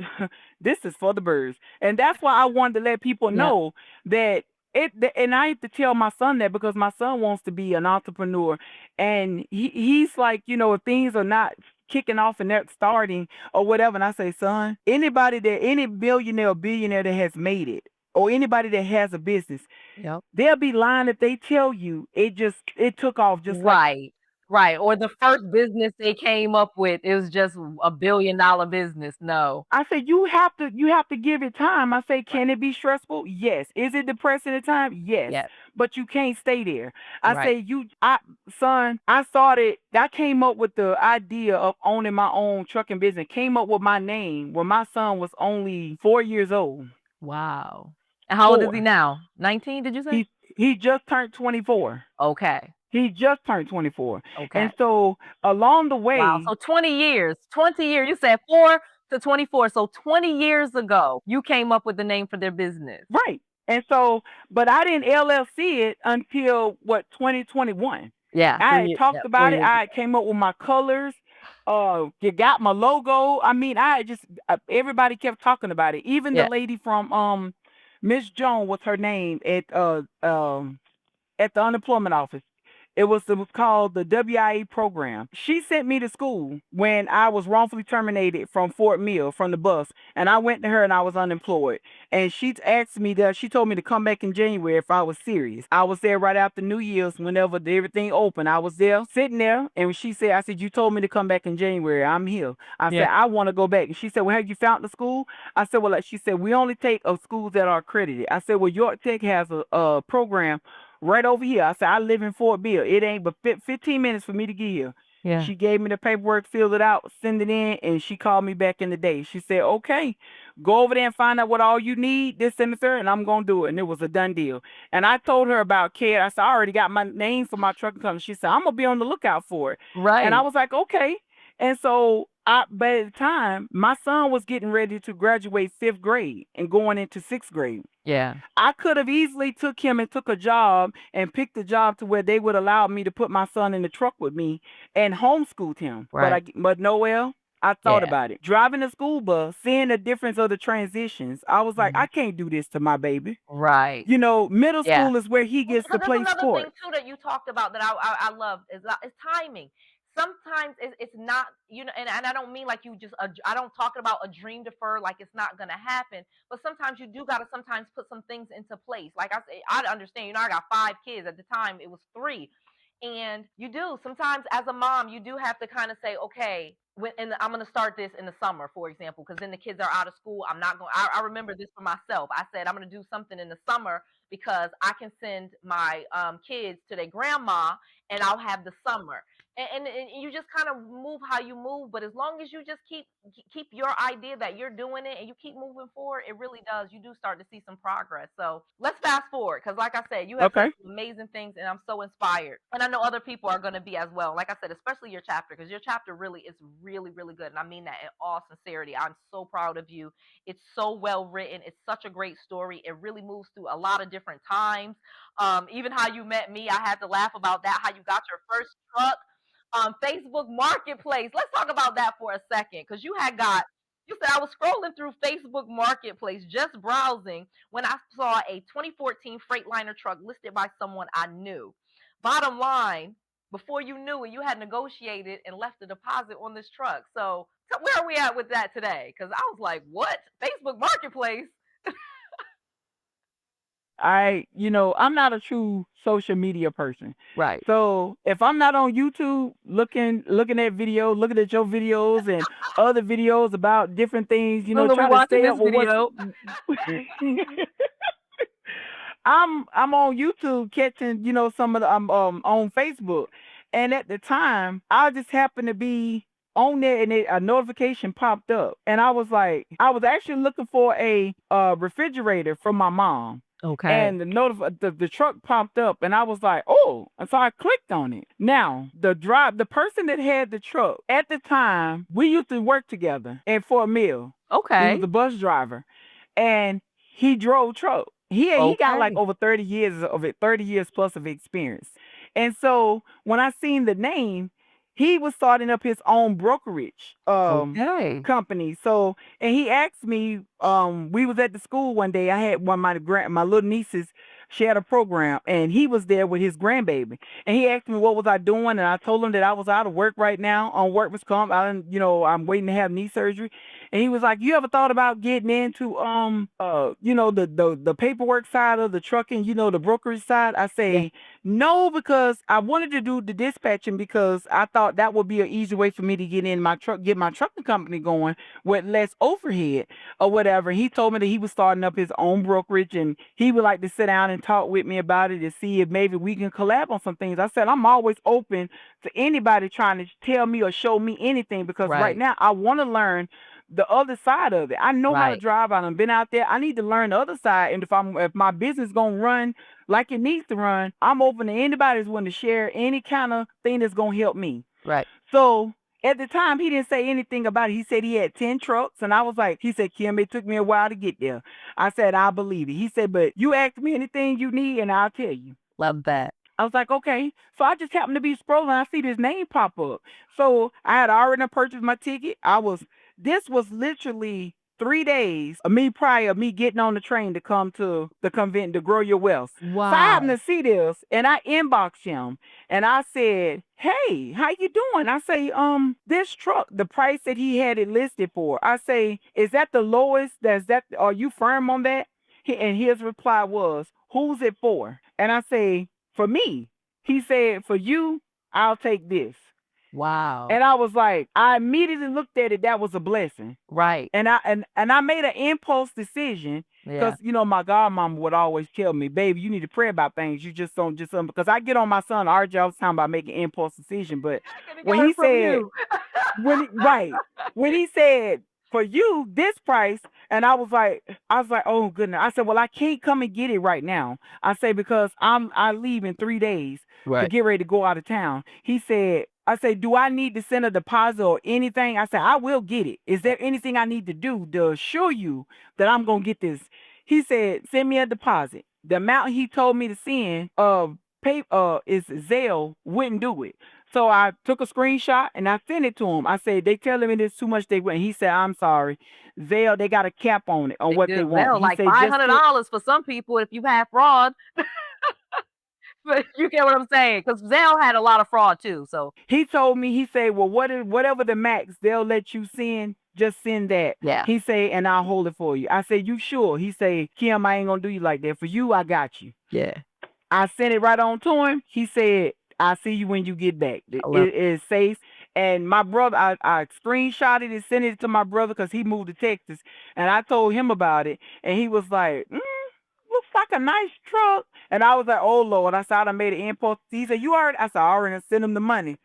this is for the birds. And that's why I wanted to let people Yeah. know that. And I have to tell my son that because my son wants to be an entrepreneur, and he's like, if things are not kicking off and they're starting or whatever, and I say, son, any billionaire or billionaire that has made it, or anybody that has a business, Yep. they'll be lying if they tell you it took off just like. Right. Right. Or the first business they came up with, it was just $1 billion business. No. I say you have to give it time. I say, Right. can it be stressful? Yes. Is it depressing at times? Yes. Yes. But you can't stay there. I Right. say son, I came up with the idea of owning my own trucking business. Came up with my name when my son was only 4 years old. Wow. And how old is he 4. now? 19, did you say? He just turned 24. Okay. He just turned 24. Okay. And so along the Wow. way, So 20 years. 20 years. You said 4 to 24. So 20 years ago, you came up with the name for their business. right. And so, but I didn't LLC it until what, 2021. Yeah. I 3 had years. Yeah. talked 4 about it. years I ago. came up with my colors. You got my logo. I mean, I just everybody kept talking about it. Even the Yeah. lady from Miss Joan was her name at the unemployment office. It was called the WIA program. She sent me to school when I was wrongfully terminated from Fort Mill from the bus, and I went to her and I was unemployed. And she asked me that she told me to come back in January if I was serious. I was there right after New Year's whenever everything opened. I was there sitting there, and she said, "I said you told me to come back in January. I'm here." I Yeah. said, "I want to go back." And she said, "Well, have you found the school?" I said, "Well," she said, "we only take schools that are accredited." I said, "Well, York Tech has a program right over here." I said, "I live in Fort Bill. It ain't but 15 minutes for me to get here." Yeah. She gave me the paperwork, filled it out, send it in, and she called me back in the day. She said, "Okay, go over there and find out what all you need, this and the third, and I'm going to do it." And it was a done deal. And I told her about CARE. I said, "I already got my name for my trucking company." She said, "I'm going to be on the lookout for it." And I Right. was like, "Okay." And so, but at the time, my son was getting ready to graduate 5th grade and going into 6th grade. Yeah. I could have easily took him and took a job and picked a job to where they would allow me to put my son in the truck with me and homeschooled him. Right. But Noel, I thought Yeah. about it. Driving the school bus, seeing the difference of the transitions, I was like, I Mhm. can't do this to my baby. Right. Middle Yeah. school is where he gets to Because there's play another thing sports. too that you talked about that I love is timing. Sometimes it's not, and I don't mean like you just I don't talk about a dream defer like it's not gonna happen, but sometimes you do gotta sometimes put some things into place. Like I say, I understand. I got 5 kids at the time; it was 3, and you do sometimes as a mom, you do have to kind of say, okay, and I'm going to start this in the summer, for example, because then the kids are out of school. I'm not going. I remember this for myself. I said I'm going to do something in the summer because I can send my kids to their grandma, and I'll have the summer. And you just kind of move how you move, but as long as you just keep your idea that you're doing it and you keep moving forward, it really does. You do start to see some progress. So let's fast forward because, like I said, you have said Okay. some amazing things, and I'm so inspired. And I know other people are going to be as well. Like I said, especially your chapter, because your chapter really is really, really good. And I mean that in all sincerity. I'm so proud of you. It's so well written. It's such a great story. It really moves through a lot of different times. Even how you met me, I had to laugh about that. How you got your first truck. Facebook Marketplace. Let's talk about that for a second, because you said I was scrolling through Facebook Marketplace just browsing when I saw a 2014 Freightliner truck listed by someone I knew. Bottom line, before you knew it, you had negotiated and left a deposit on this truck. So where are we at with that today? Because I was like, what? Facebook Marketplace? I'm not a true social media person. Right. So if I'm not on YouTube looking at videos, looking at your videos and other videos about different things, I'm gonna be trying to watching stay this up with what's video. I'm on YouTube catching, some of the I'm on Facebook. And at the time, I just happened to be on there and a notification popped up. And I was like, I was actually looking for a refrigerator from my mom. Okay. and the truck popped up, and I was like, oh, and so I clicked on it. Now the person that had the truck at the time, we used to work together and for a meal. He was Okay. a bus driver, and he drove truck. He got like Okay. over 30 years of it, 30 years plus of experience. And so when I seen the name, he was starting up his own brokerage Okay. company. So and he asked me, we was at the school one day. I had one of my little nieces, she had a program, and he was there with his grandbaby. And he asked me what was I doing, and I told him that I was out of work right now on workman's comp. I'm waiting to have knee surgery. And he was like, "You ever thought about getting into the paperwork side of the trucking, the brokerage side?" I Yeah. say, "No, because I wanted to do the dispatching because I thought that would be an easy way for me to get in my truck, get my trucking company going with less overhead or whatever." He told me that he was starting up his own brokerage, and he would like to sit down and talk with me about it to see if maybe we can collab on some things. I said, I'm always open to anybody trying to tell me or show me anything, because right Right. now I want to learn the other side of it. I know how to Right. drive. I've been out there. I need to learn the other side. And if my business gonna run like it needs to run, I'm open to anybody that's willing to share any kind of thing that's gonna help me. Right. So at the time, he didn't say anything about it. He said he had 10 trucks. And I was like, he said, Kim, it took me a while to get there. I said, I believe it. He said, but you ask me anything you need and I'll tell you. Love that. I was like, okay. So I just happened to be scrolling. I see this name pop up. So I had already purchased my ticket. This was literally 3 days of me prior of me getting on the train to come to the convent to grow your wealth. So I happened Wow. to see this and I inboxed him and I said, hey, how you doing? I say, this truck, the price that he had it listed for, I say, is that the lowest? Are you firm on that? And his reply was, who's it for? And I say, for me. He said, for you, I'll take this. Wow. And I was like, I immediately looked at it. That was a blessing. Right. And I made an impulse decision because Yeah. my godmama would always tell me, baby, you need to pray about things. You just don't just because I get on my son RJ all the time about making impulse decision. But I could have when got he it from said you. right when he said for you this price, and I was like, oh goodness. I said, well, I can't come and get it right now. I say because I leave in 3 days to Right. get ready to go out of town. He said, I say, do I need to send a deposit or anything? I said, I will get it. Is there anything I need to do to assure you that I'm gonna get this? He said, send me a deposit. The amount he told me to send pay is Zelle wouldn't do it. So I took a screenshot and I sent it to him. I said, they telling me there's too much they want. He said, I'm sorry. Zelle, they got a cap on it, on They what they do. want. They'll He like said, five just hundred send. dollars for some people if you have fraud. But you get what I'm saying? Because Zelle had a lot of fraud too. So He told me, he said, well, whatever the max they'll let you send, just send that. yeah. He say, and I'll hold it for you. I said, you sure? He say, Kim, I ain't gonna do you like that. For you, I got you. Yeah. I sent it right on to him. He said, I'll see you when you get back. It I love is safe. And my brother, I screenshotted it, sent it to my brother because he moved to Texas. And I told him about it. And he was like, looks like a nice truck. And I was like, oh Lord. I said, I made an impulse. He said, you already? I said, I already sent him the money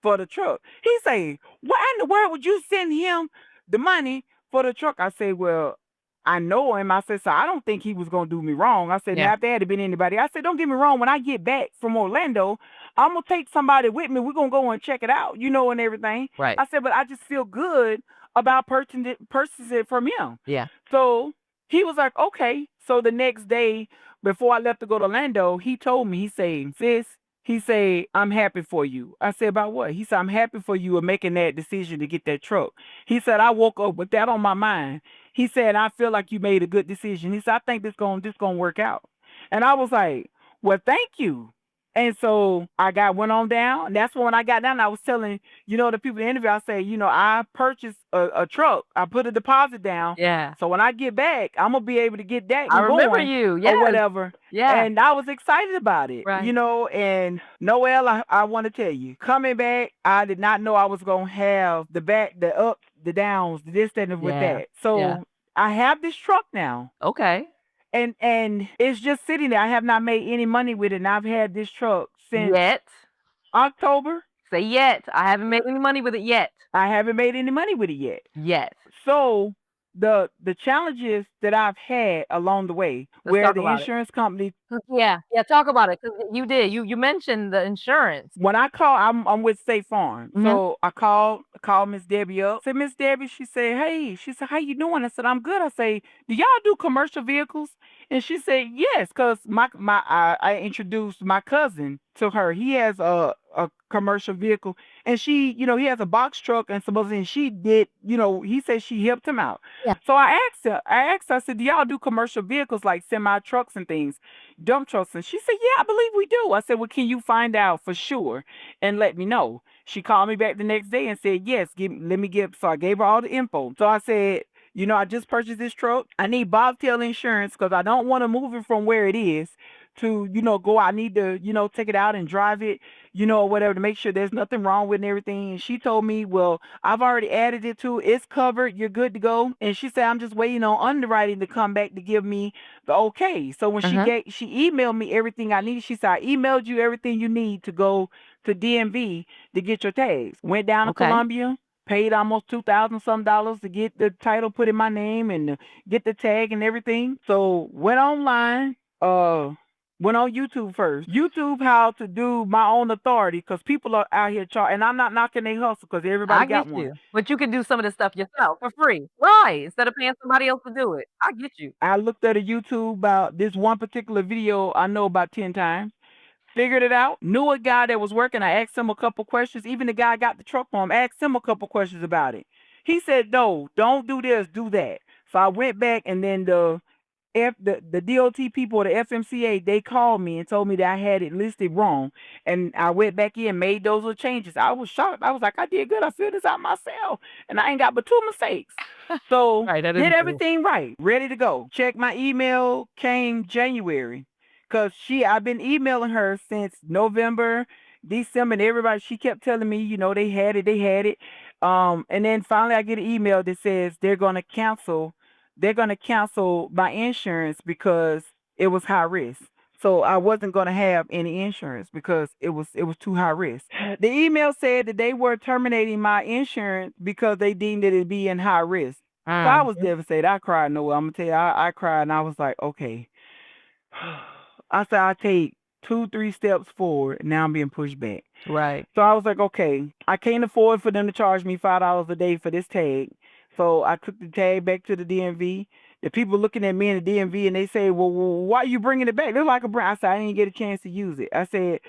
for the truck. He said, why in the world would you send him the money for the truck? I said, well, I know him. I said, so I don't think he was gonna do me wrong. I said, Yeah. now if there had been anybody, I said, don't get me wrong. When I get back from Orlando, I'm gonna take somebody with me. We're gonna go and check it out, and everything. Right. I said, but I just feel good about purchasing it from him. Yeah. So he was like, okay. So the next day, before I left to go to Orlando, he told me, he said, sis, he said, I'm happy for you. I said, about what? He said, I'm happy for you in making that decision to get that truck. He said, I woke up with that on my mind. He said, I feel like you made a good decision. He said, I think this gonna work out. And I was like, well, thank you. And so went on down. And that's when I got down. I was telling, the people in the interview, I say, I purchased a truck. I put a deposit down. Yeah. So when I get back, I'm gonna be able to get that I and remember going you. or Yes. whatever. Yeah. And I was excited about it, Right. And Noelle, I want to tell you, coming back, I did not know I was gonna have the back, the ups, the downs, the this, that, and with Yeah. that. Yeah. So I have this truck now, Okay. and it's just sitting there. I have not made any money with it, and I've had this truck since Yet. October. Say yet. I haven't made any money with it yet. I haven't made any money with it yet. Yet. So the challenges that I've had along the way, Let's where talk the about it. insurance company, Yeah, yeah, talk about it 'cause you did. You mentioned the insurance. when I call, I'm with State Farm. Mhm. So I call Miss Debbie up. Said, Miss Debbie, she said, hey, she said, how you doing? I said, I'm good. I say, do y'all do commercial vehicles? And she said, yes, because I introduced my cousin to her. He has a commercial vehicle, and he has a box truck and some other things. She did, he said she helped him out. Yeah. So I asked her, I said, do y'all do commercial vehicles like semi trucks and things? Dump trucks. And she said, yeah, I believe we do. I said, well, can you find out for sure and let me know? She called me back the next day and said, yes, let me give. So I gave her all the info. So I said, I just purchased this truck. I need bobtail insurance because I don't want to move it from where it is to, go. I need to, take it out and drive it, or whatever, to make sure there's nothing wrong with it and everything. And she told me, well, I've already added it to, it's covered, you're good to go. And she said, I'm just waiting on underwriting to come back to give me the okay. So when Mhm. she emailed me everything I needed, she said, I emailed you everything you need to go to DMV to get your tags. Went down to Okay. Columbia, paid almost $2,000 some dollars to get the title put in my name and to get the tag and everything. So went online, went on YouTube first. YouTube how to do my own authority, because people are out here charging, and I'm not knocking their hustle because everybody I got get one. you. But you can do some of this stuff yourself for free. Right. Instead of paying somebody else to do it. I get you. I looked at a YouTube about this one particular video I know about 10 times. Figured it out. Knew a guy that was working. I asked him a couple questions. Even the guy got the truck for him. Asked him a couple questions about it. He said, "No, don't do this, do that." So I went back, and then the DOT people, the FMCA, they called me and told me that I had it listed wrong. And I went back in, made those little changes. I was shocked. I was like, I did good. I filled this out myself, and I ain't got but two mistakes. So Right. That is did good. everything right, ready to go. Check my email, came January. Cause I've been emailing her since November, December, and everybody, she kept telling me, they had it. And then finally I get an email that says they're gonna cancel my insurance because it was high risk. So I wasn't gonna have any insurance because it was too high risk. The email said that they were terminating my insurance because they deemed it to be in high risk. So I was Mhm. devastated. I cried. No, I'm gonna tell you, I cried, and I was like, okay. I said I take two, 3 steps forward. Now I'm being pushed back. Right. So I was like, okay, I can't afford for them to charge me $5 a day for this tag. So I took the tag back to the DMV. The people looking at me in the DMV, and they say, well, why are you bringing it back? They're like a brand. I said, I didn't get a chance to use it. I said,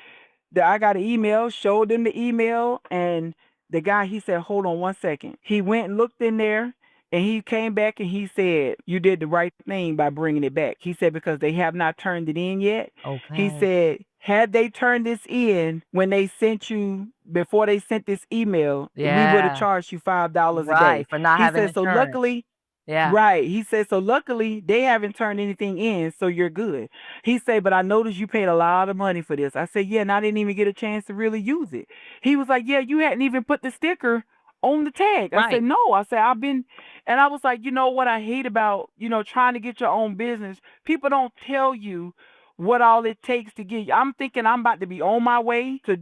that I got an email, showed them the email, and the guy, he said, hold on 1 second. He went and looked in there, and he came back and he said, you did the right thing by bringing it back. He said, because they have not turned it in yet. He Okay. said, had they turned this in when they sent you, before they sent this email, we would have Yeah. charged you $5 a day. Right. For not He having said, so insurance. luckily, Yeah. right. He said, so luckily they haven't turned anything in, so you're good. He said, but I noticed you paid a lot of money for this. I said, yeah, and I didn't even get a chance to really use it. He was like, yeah, you hadn't even put the sticker on the tag. I said, Right. no. I said, I've been, and I was like, you know what I hate about, trying to get your own business? People don't tell you what all it takes to get you. I'm thinking I'm about to be on my way to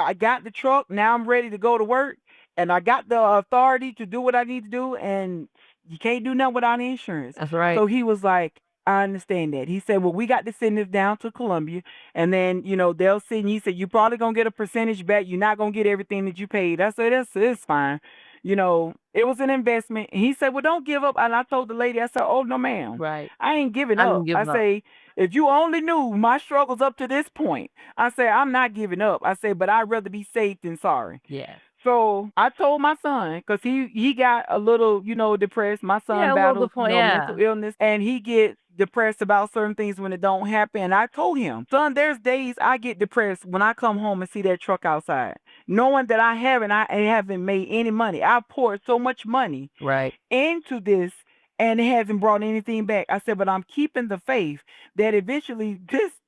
I got the truck. Now I'm ready to go to work, and I got the authority to do what I need to do, and you can't do nothing without insurance. That's right. So he was like, I understand that. He said, well, we got to send this down to Columbia, and then, they'll send you. He said, you're probably going to get a percentage back. You're not going to get everything that you paid. I said, it's fine. It was an investment. And he said, well, don't give up. And I told the lady, I said, oh, no, ma'am. Right. I ain't giving I didn't up. I give up. say, if you only knew my struggles up to this point, I say, I'm not giving up. I say, but I'd rather be safe than sorry. Yes. So I told my son, because he got a little, depressed. My son Yeah, a little battles, disappointed. mental Yeah. illness, and he gets depressed about certain things when it don't happen. And I told him, son, there's days I get depressed when I come home and see that truck outside, knowing that I haven't made any money. I poured so much money Right. into this, and it hasn't brought anything back. I said, but I'm keeping the faith that eventually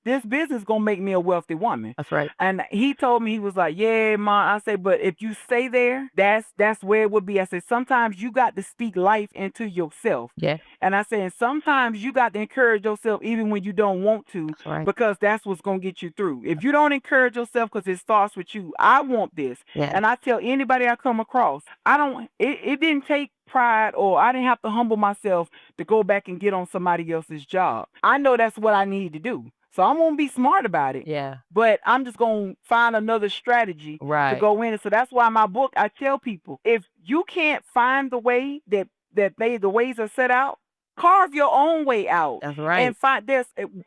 this business gonna make me a wealthy woman. That's right. And he told me, he was like, yeah, ma. I said, but if you stay there, that's where it would be. I said, sometimes you got to speak life into yourself. Yeah. And I said, and sometimes you got to encourage yourself even when you don't want to, That's right. because that's what's gonna get you through. If you don't encourage yourself, because it starts with you. I want this. Yeah. And I tell anybody I come across, I don't it didn't take pride, or I didn't have to humble myself to go back and get on somebody else's job. I know that's what I need to do. So I'm gonna be smart about it. Yeah. But I'm just gonna find another strategy to Right. go in. And so that's why my book, I tell people, if you can't find the way the ways are set out, carve your own way out. That's right. And find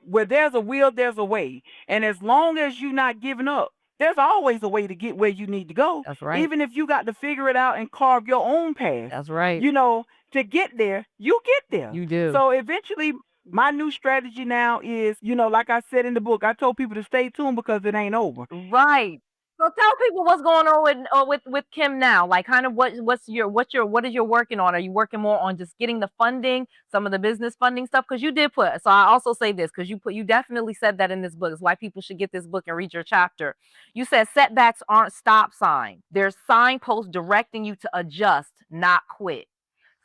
where there's a will, there's a way. And as long as you're not giving up, there's always a way to get where you need to go. That's right. Even if you got to figure it out and carve your own path. That's right. To get there, you get there. You do. So eventually, my new strategy now is, like I said in the book, I told people to stay tuned because it ain't over. Right. So tell people what's going on with Kim now. Like, kind of what is you're working on? Are you working more on just getting the funding, some of the business funding stuff? Because you did put. So I also say this because you definitely said that in this book. It's why people should get this book and read your chapter. You said setbacks aren't stop signs. They're signposts directing you to adjust, not quit.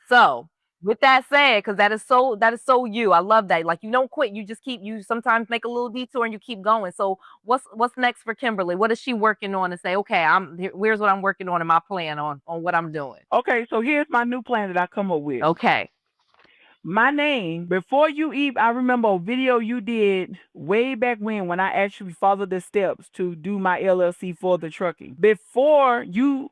So with that said, because that is so you. I love that. Like, you don't quit. You just you sometimes make a little detour and you keep going. So what's next for Kimberly? What is she working on to say, okay, here's what I'm working on in my plan on what I'm doing. Okay, so here's my new plan that I come up with. Okay. My name, before you even, I remember a video you did way back when I actually followed the steps to do my LLC for the trucking. Before you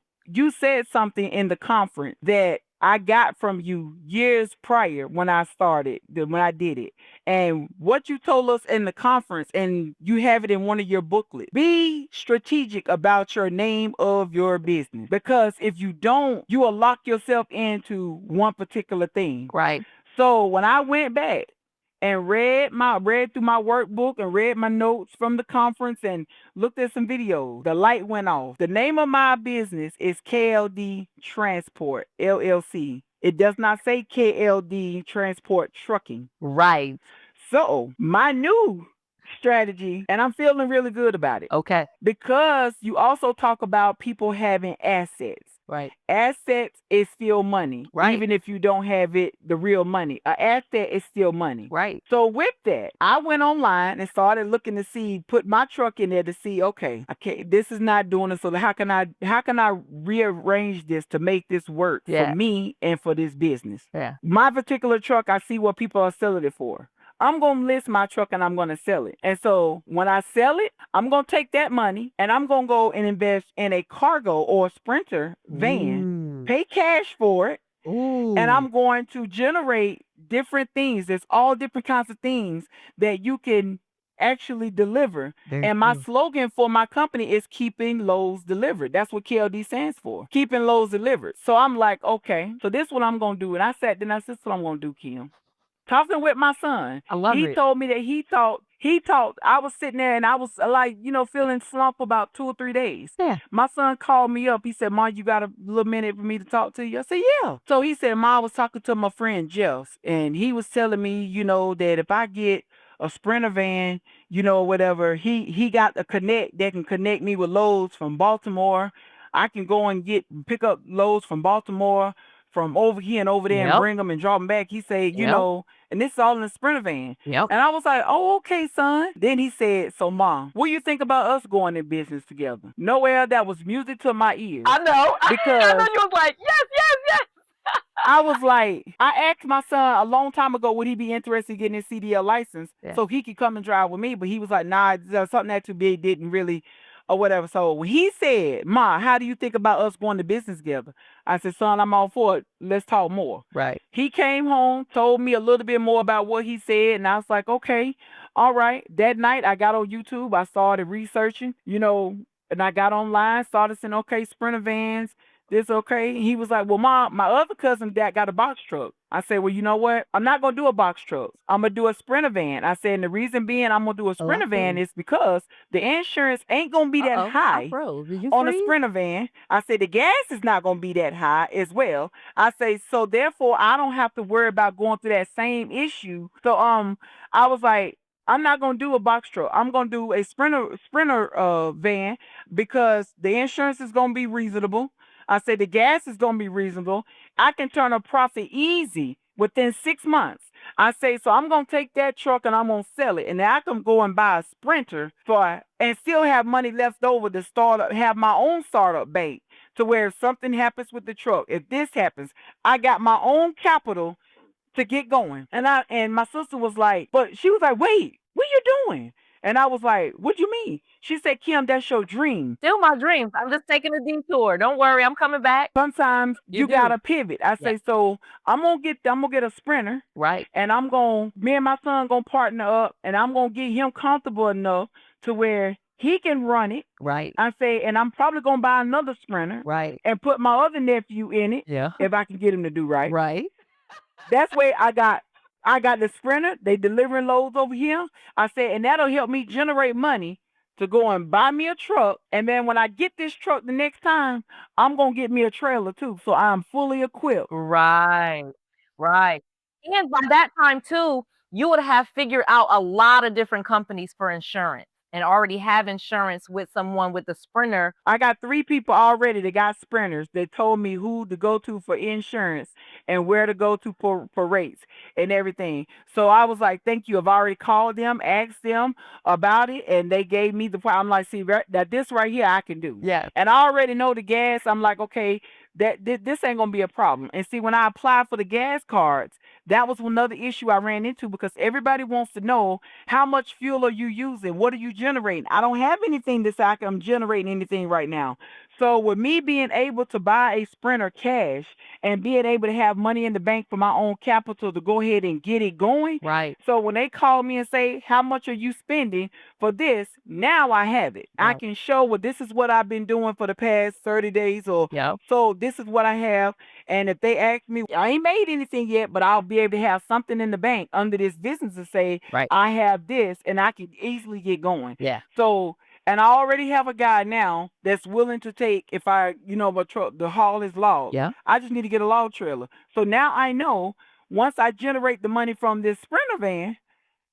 said something in the conference that I got from you years prior when I did it. And what you told us in the conference, and you have it in one of your booklets, be strategic about your name of your business. Because if you don't, you will lock yourself into one particular thing. Right. So when I went back and read through my workbook and read my notes from the conference and looked at some videos, the light went off. The name of my business is KLD Transport LLC. It does not say KLD Transport Trucking. Right. So my new strategy, and I'm feeling really good about it. Okay. Because you also talk about people having assets. Right. Assets is still money. Right. Even if you don't have the real money. An asset is still money. Right. So with that, I went online and started looking to see, put my truck in there to see, okay, this is not doing it. So how can I rearrange this to make this work for me and for this business? Yeah. My particular truck, I see what people are selling it for. I'm going to list my truck and I'm going to sell it. And so when I sell it, I'm going to take that money and I'm going to go and invest in a cargo or sprinter van, pay cash for it. And I'm going to generate different things. There's all different kinds of things that you can actually deliver. And my slogan for my company is keeping loads delivered. That's what KLD stands for. Keeping loads delivered. So I'm like, okay, so this is what I'm going to do. And I said, this is what I'm going to do, Kim. Talking with my son, I love it. He told me that he thought I was sitting there and I was like, feeling slump about 2 or 3 days. Yeah. My son called me up. He said, "Ma, you got a little minute for me to talk to you?" I said, "Yeah." So he said, "Ma, I was talking to my friend Jeff, and he was telling me, that if I get a sprinter van, whatever, he got a connect that can connect me with loads from Baltimore. I can go and pick up loads from Baltimore, from over here and over there, and bring them and drop them back." He said, and this is all in a sprinter van. Yep. And I was like, "Oh, okay, son." Then he said, "So, Mom, what do you think about us going in business together?" Noelle, that was music to my ears. I know. Because I know you was like, yes. I was like, I asked my son a long time ago, would he be interested in getting his CDL license so he could come and drive with me? But he was like, nah, something that too big didn't really, or whatever. So when he said, "Ma, how do you think about us going to business together?" I said, "Son, I'm all for it. Let's talk more." Right. He came home, told me a little bit more about what he said, and I was like, okay, all right. That night, I got on YouTube. I started researching, and I got online, started saying, okay, sprinter vans, this okay? He was like, "Well, Mom, my other cousin that got a box truck." I said, "Well, you know what? I'm not going to do a box truck. I'm going to do a sprinter van." I said, and the reason being I'm going to do a sprinter van is because the insurance ain't going to be that high on a sprinter van. I said, the gas is not going to be that high as well. I say, so therefore, I don't have to worry about going through that same issue. So I was like, I'm not gonna do a box truck. I'm gonna do a sprinter van because the insurance is gonna be reasonable. I say the gas is gonna be reasonable. I can turn a profit easy within 6 months. I say so I'm gonna take that truck and I'm gonna sell it, and then I can go and buy a sprinter for and still have money left over to start up, have my own startup bank to where if something happens with the truck, if this happens, I got my own capital to get going. And my sister was like, but she was like, wait, what you doing? And I was like, what do you mean? She said, Kim, that's your dream. Still my dreams. I'm just taking a detour. Don't worry, I'm coming back. Sometimes You you do. gotta pivot. I Yeah. say, so I'm gonna get a sprinter, Right. and me and my son gonna partner up, and I'm gonna get him comfortable enough to where he can run it. Right. I say, and I'm probably gonna buy another sprinter Right. and put my other nephew in it Yeah. if I can get him to do right. Right. That's where I got the sprinter. They delivering loads over here. I said, and that'll help me generate money to go and buy me a truck. And then when I get this truck the next time, I'm gonna get me a trailer too. So I'm fully equipped. Right. Right. And by that time too, you would have figured out a lot of different companies for insurance and already have insurance with someone with the sprinter. I got 3 people already that got sprinters. They told me who to go to for insurance and where to go to for rates and everything. So I was like, thank you. I've already called them, asked them about it, and they gave me the. I'm like, see, that this right here I can do. Yes. And I already know the gas. I'm like, okay, this ain't gonna be a problem. And see, when I applied for the gas cards, that was another issue I ran into because everybody wants to know how much fuel are you using? What are you generating? I don't have anything to say I'm generating anything right now. So with me being able to buy a sprinter cash and being able to have money in the bank for my own capital to go ahead and get it going. Right. So when they call me and say, how much are you spending for this? Now I have it. I Right. can show well, this is what I've been doing for the past 30 days or Yep. so this is what I have. And if they ask me, I ain't made anything yet, but I'll be able to have something in the bank under this business to say, Right. I have this and I can easily get going. Yeah. So, and I already have a guy now that's willing to take if my truck, the haul is logged. Yeah. I just need to get a log trailer. So now I know once I generate the money from this Sprinter van,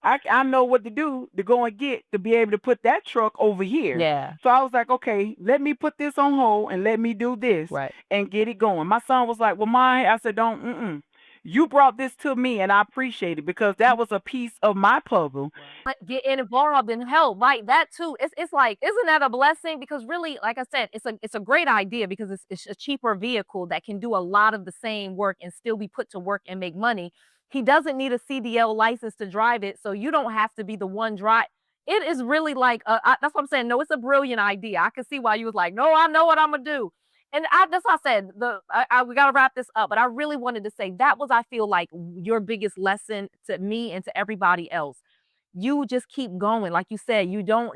I know what to do to go and get to be able to put that truck over here. Yeah. So I was like, okay, let me put this on hold and let me do this Right. and get it going. My son was like, well, I said, don't. You brought this to me and I appreciate it because that was a piece of my puzzle. But get involved and help, right? That too. It's like, isn't that a blessing? Because really, like I said, it's a great idea because it's a cheaper vehicle that can do a lot of the same work and still be put to work and make money. He doesn't need a CDL license to drive it, so you don't have to be the one drive. It is really like that's what I'm saying. No, it's a brilliant idea. I can see why you was like, no, I know what I'm gonna do. And that's what I said. We got to wrap this up, but I really wanted to say that was I feel like your biggest lesson to me and to everybody else. You just keep going. Like you said, you don't,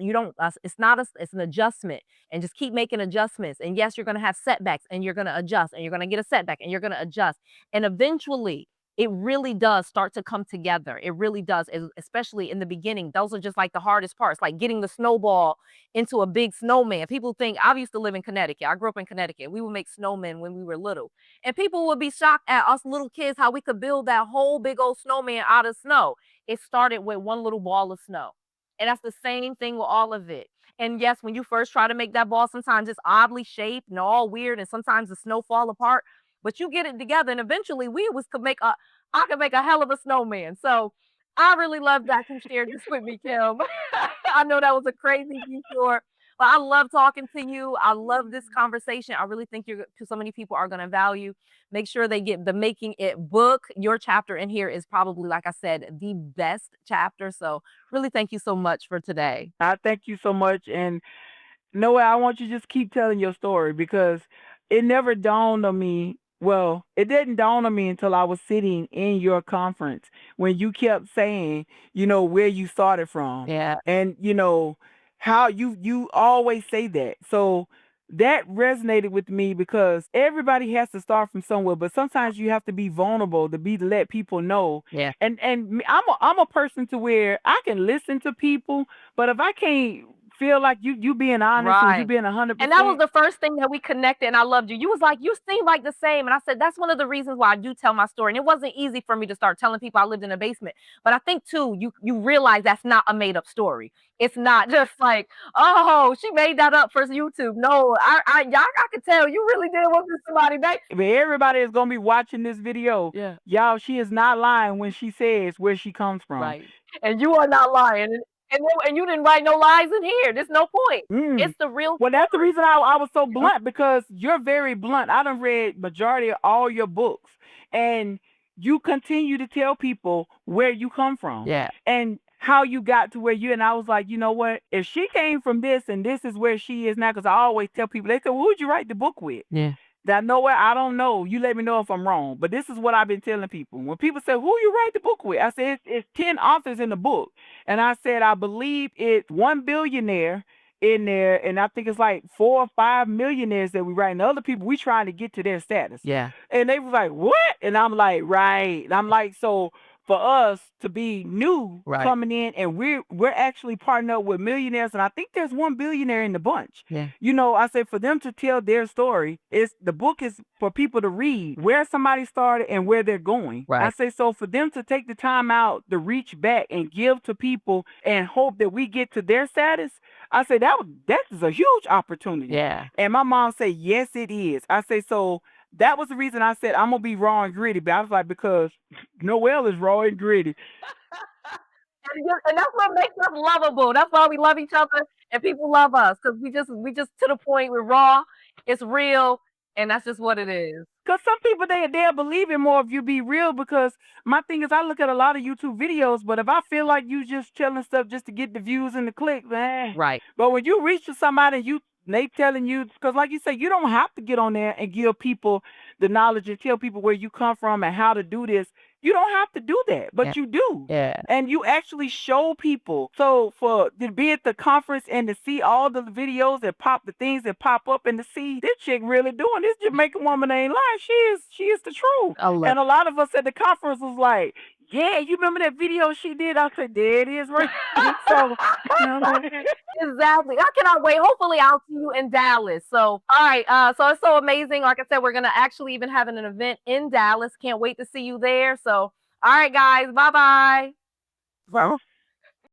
it's not it's an adjustment and just keep making adjustments. And yes, you're going to have setbacks and you're going to adjust and you're going to get a setback and you're going to adjust. And eventually it really does start to come together. It really does, especially in the beginning. Those are just like the hardest parts, like getting the snowball into a big snowman. People think I used to live in Connecticut. I grew up in Connecticut. We would make snowmen when we were little. And people would be shocked at us little kids how we could build that whole big old snowman out of snow. It started with one little ball of snow. And that's the same thing with all of it. And yes, when you first try to make that ball, sometimes it's oddly shaped and all weird, and sometimes the snow fall apart. But you get it together, and eventually I could make a hell of a snowman. So I really love that you shared this with me, Kim. I know that was a crazy detour, but I love talking to you. I love this conversation. I really think so many people are going to value. Make sure they get the Making It book. Your chapter in here is probably, like I said, the best chapter. So really thank you so much for today. I thank you so much. And Noah, I want you to just keep telling your story because it never dawned on me. Well, it didn't dawn on me until I was sitting in your conference when you kept saying, where you started from. Yeah. And, how you always say that. So that resonated with me because everybody has to start from somewhere, but sometimes you have to be vulnerable to let people know. Yeah. And I'm a person to where I can listen to people, but if I can't feel like you being honest and you Right. being 100%. And that was the first thing that we connected, and I loved you. You was like, "You seem like the same." And I said, "That's one of the reasons why I do tell my story." And it wasn't easy for me to start telling people I lived in a basement. But I think too, you realize that's not a made up story. It's not just like, "Oh, she made that up for YouTube." No, I could tell you really did work with somebody. But everybody is gonna be watching this video. Yeah. Y'all, she is not lying when she says where she comes from. Right. And you are not lying. And you didn't write no lies in here. There's no point. Mm. It's the real Well, that's the story. reason I was so blunt, because you're very blunt. I done read majority of all your books, and you continue to tell people where you come from Yeah. and how you got to where you. And I was like, you know what? If she came from this and this is where she is now, because I always tell people, they say, well, who'd you write the book with? Yeah. That nowhere, I don't know. You let me know if I'm wrong. But this is what I've been telling people. When people say, who you write the book with? I said, it's 10 authors in the book. And I said, I believe it's one billionaire in there. And I think it's like 4 or 5 millionaires that we write. And other people, we trying to get to their status. Yeah. And they was like, what? And I'm like, right. And I'm like, so for us to be new Right. coming in, and we're actually partnering up with millionaires, and I think there's one billionaire in the bunch. Yeah. You know, I say for them to tell their story, it's the book is for people to read where somebody started and where they're going. I Right. say, so for them to take the time out to reach back and give to people and hope that we get to their status, I say that is a huge opportunity. Yeah. And my mom said, yes, it is. I say, so that was the reason I said I'm gonna be raw and gritty. But I was like, because Noelle is raw and gritty. And that's what makes us lovable. That's why we love each other and people love us, because we just to the point, we're raw, it's real, and that's just what it is. Cause some people they'll believe it more if you be real. Because my thing is, I look at a lot of YouTube videos, but if I feel like you just telling stuff just to get the views and the clicks, man. Right. But when you reach to somebody and they telling you, because like you say, you don't have to get on there and give people the knowledge and tell people where you come from and how to do this. You don't have to do that, but Yeah. you do. Yeah. And you actually show people. So for to be at the conference and to see all the videos that pop, the things that pop up, and to see this chick really doing this Jamaican woman ain't lying. She is the truth. I love And a lot of us at the conference was like, yeah, you remember that video she did? I said, there it is, right? So you know, Exactly. I cannot wait. Hopefully, I'll see you in Dallas. So, all right. So it's so amazing. Like I said, we're gonna actually even have an event in Dallas. Can't wait to see you there. So, all right, guys. Bye bye. well,